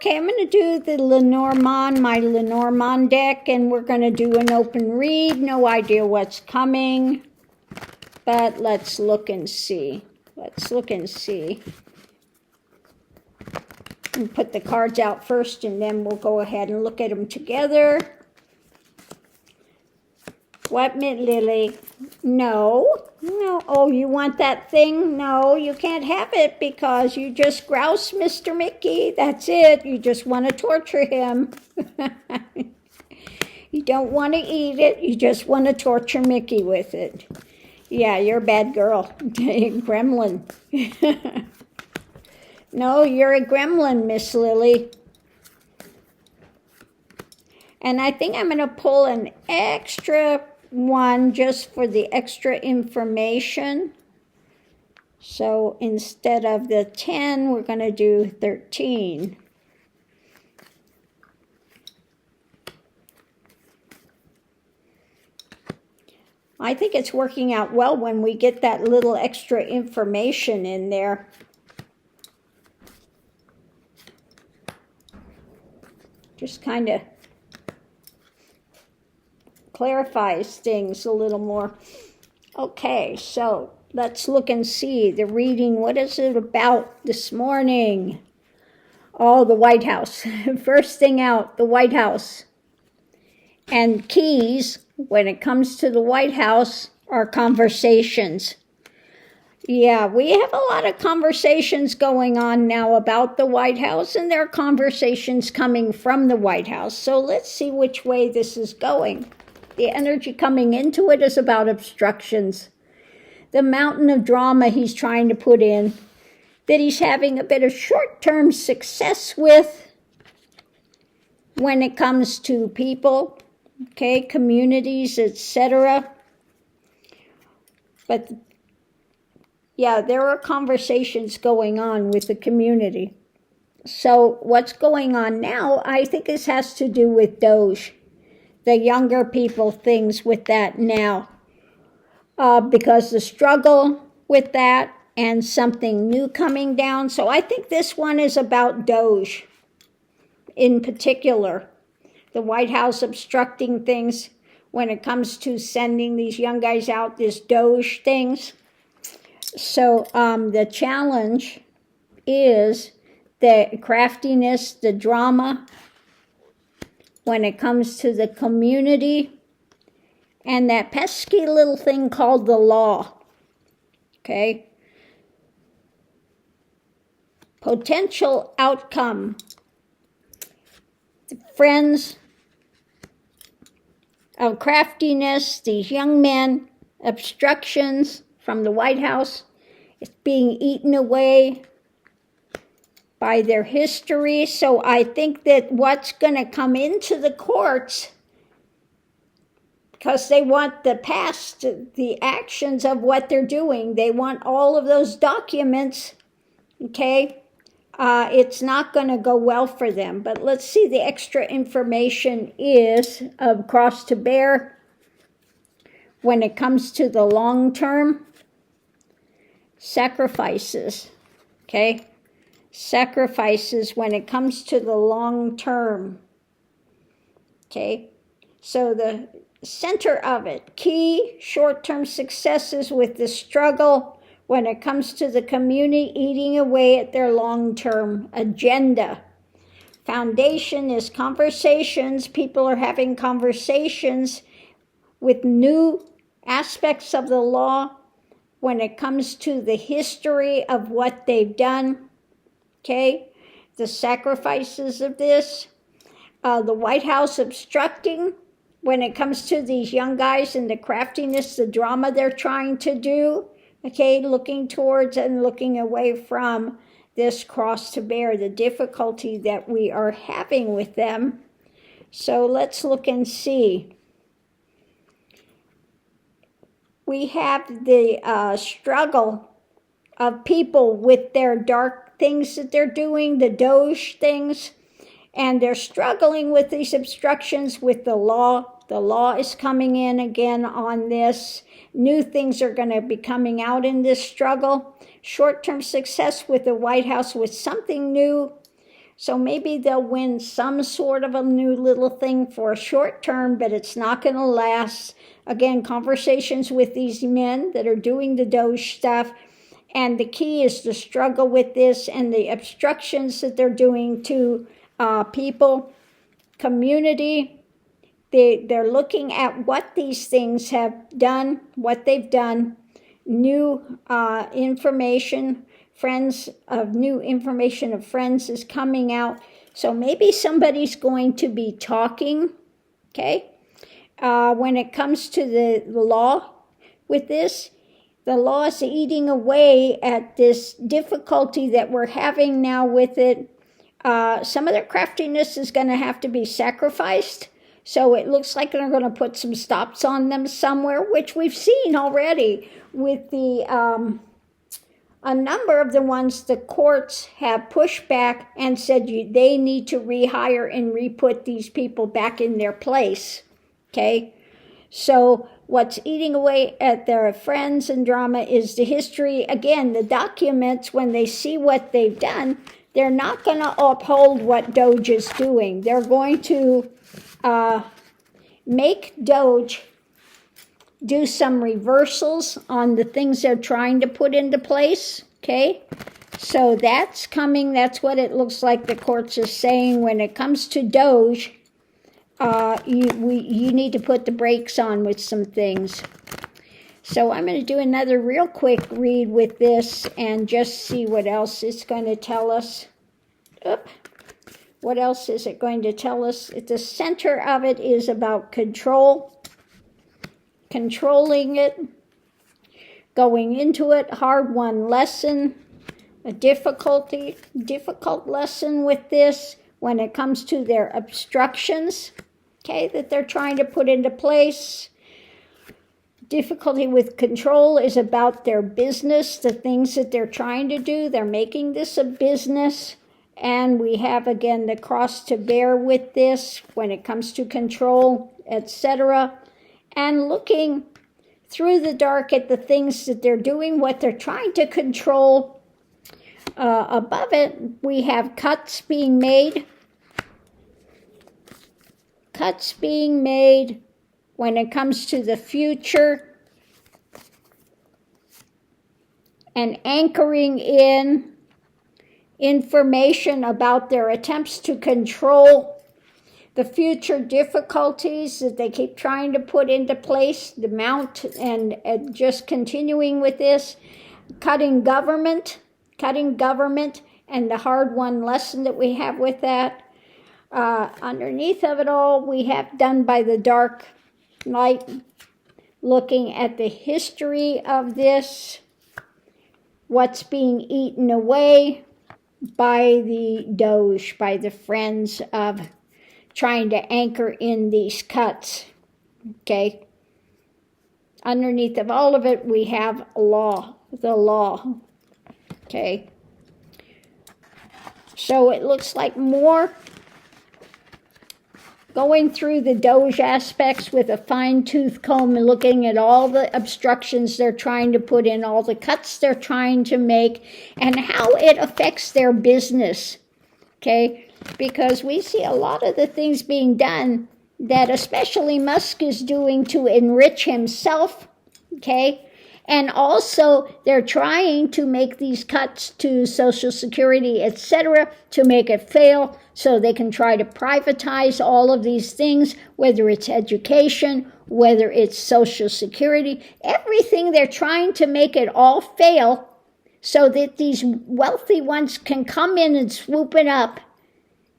Okay, I'm going to do the Lenormand, my Lenormand deck, and we're going to do an open read. No idea what's coming, but let's look and see. Let's look and see. And put the cards out first, and then we'll go ahead and look at them together. What, Lily? No. No. Oh, you want that thing? No, you can't have it because you just grouse Mr. Mickey. That's it. You just want to torture him. You don't want to eat it. You just want to torture Mickey with it. Yeah, you're a bad girl. Gremlin. No, you're a gremlin, Miss Lily. And I think I'm going to pull an extra one just for the extra information. So instead of the 10, we're going to do 13. I think it's working out well when we get that little extra information in there. Just kind of clarifies things a little more. Okay, so let's look and see the reading. What is it about this morning? Oh, the White House. First thing out, the White House. And keys, when it comes to the White House, are conversations. Yeah, we have a lot of conversations going on now about the White House, and there are conversations coming from the White House. So let's see which way this is going. The energy coming into it is about obstructions. The mountain of drama he's trying to put in, that he's having a bit of short-term success with when it comes to people, okay, communities, etc. But yeah, there are conversations going on with the community. So what's going on now, I think this has to do with Doge. The younger people, things with that now. Because the struggle with that and something new coming down. So I think this one is about Doge in particular. The White House obstructing things when it comes to sending these young guys out, this Doge things. So the challenge is the craftiness, the drama, when it comes to the community, and that pesky little thing called the law, okay? Potential outcome. The friends of craftiness, these young men, obstructions from the White House, it's being eaten away by their history. So I think that what's going to come into the courts, because they want the past, the actions of what they're doing, they want all of those documents, okay? It's not going to go well for them. But let's see, the extra information is of cross to bear when it comes to the long term. Sacrifices, okay? Sacrifices when it comes to the long term, okay? So the center of it, key short-term successes with the struggle when it comes to the community eating away at their long-term agenda. Foundation is conversations. People are having conversations with new aspects of the law when it comes to the history of what they've done, okay? The sacrifices of this. The White House obstructing when it comes to these young guys and the craftiness, the drama they're trying to do, okay? Looking towards and looking away from this cross to bear, the difficulty that we are having with them. So let's look and see. We have the struggle of people with their dark things that they're doing, the Doge things, and they're struggling with these obstructions with the law. The law is coming in again on this. New things are going to be coming out in this struggle. Short-term success with the White House with something new. So maybe they'll win some sort of a new little thing for a short term, but it's not going to last. Again, conversations with these men that are doing the Doge stuff. And the key is to struggle with this and the obstructions that they're doing to people, community. They're looking at what these things have done, what they've done, new information, new information of friends is coming out. So maybe somebody's going to be talking, okay? When it comes to the law with this, the law is eating away at this difficulty that we're having now with it. Some of their craftiness is going to have to be sacrificed. So it looks like they're going to put some stops on them somewhere, which we've seen already with the a number of the ones the courts have pushed back and said they need to rehire and re-put these people back in their place. Okay? So what's eating away at their friends and drama is the history. Again, the documents, when they see what they've done, they're not going to uphold what Doge is doing. They're going to make Doge do some reversals on the things they're trying to put into place, okay? So that's coming. That's what it looks like the courts are saying. When it comes to Doge, you need to put the brakes on with some things. So I'm going to do another real quick read with this and just see what else it's going to tell us. What else is it going to tell us? At the center of it is about control, controlling it, going into it, hard-won lesson, a difficult lesson with this when it comes to their obstructions, okay, that they're trying to put into place. Difficulty with control is about their business, the things that they're trying to do. They're making this a business. And we have, again, the cross to bear with this when it comes to control, etc. And looking through the dark at the things that they're doing, what they're trying to control. Above it, we have cuts being made. Cuts being made when it comes to the future. And anchoring in information about their attempts to control the future difficulties that they keep trying to put into place, the mount, and just continuing with this, cutting government, and the hard-won lesson that we have with that. Underneath of it all, we have done by the dark night, looking at the history of this, what's being eaten away by the Doge, by the friends of trying to anchor in these cuts, okay? Underneath of all of it, we have law, the law, okay? So it looks like more going through the Doge aspects with a fine-tooth comb and looking at all the obstructions they're trying to put in, all the cuts they're trying to make, and how it affects their business, okay? Because we see a lot of the things being done that especially Musk is doing to enrich himself, okay? And also they're trying to make these cuts to Social Security, etc., to make it fail so they can try to privatize all of these things, whether it's education, whether it's Social Security, everything. They're trying to make it all fail so that these wealthy ones can come in and swoop it up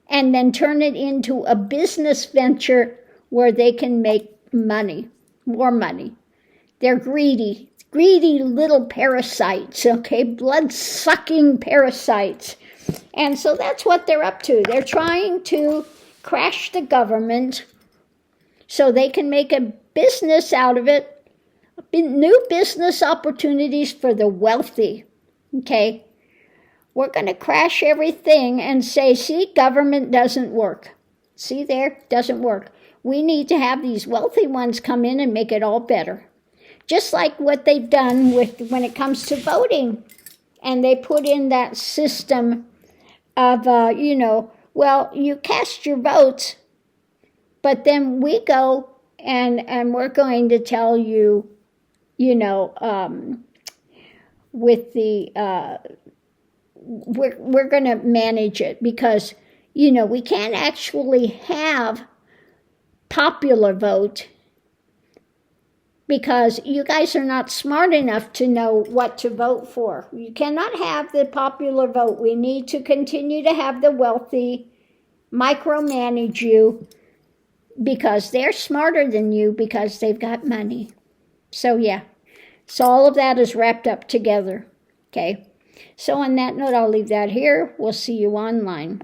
and then turn it into a business venture where they can make money, more money. They're greedy little parasites, okay, blood-sucking parasites. And so that's what they're up to. They're trying to crash the government so they can make a business out of it, new business opportunities for the wealthy, okay? We're going to crash everything and say, see, government doesn't work. See there, doesn't work. We need to have these wealthy ones come in and make it all better. Just like what they've done with when it comes to voting. And they put in that system of, well, you cast your votes, but then we go and we're going to tell you, with the, we're going to manage it because, we can't actually have popular vote because you guys are not smart enough to know what to vote for. You cannot have the popular vote. We need to continue to have the wealthy micromanage you because they're smarter than you because they've got money. So yeah, so all of that is wrapped up together. Okay, so on that note, I'll leave that here. We'll see you online.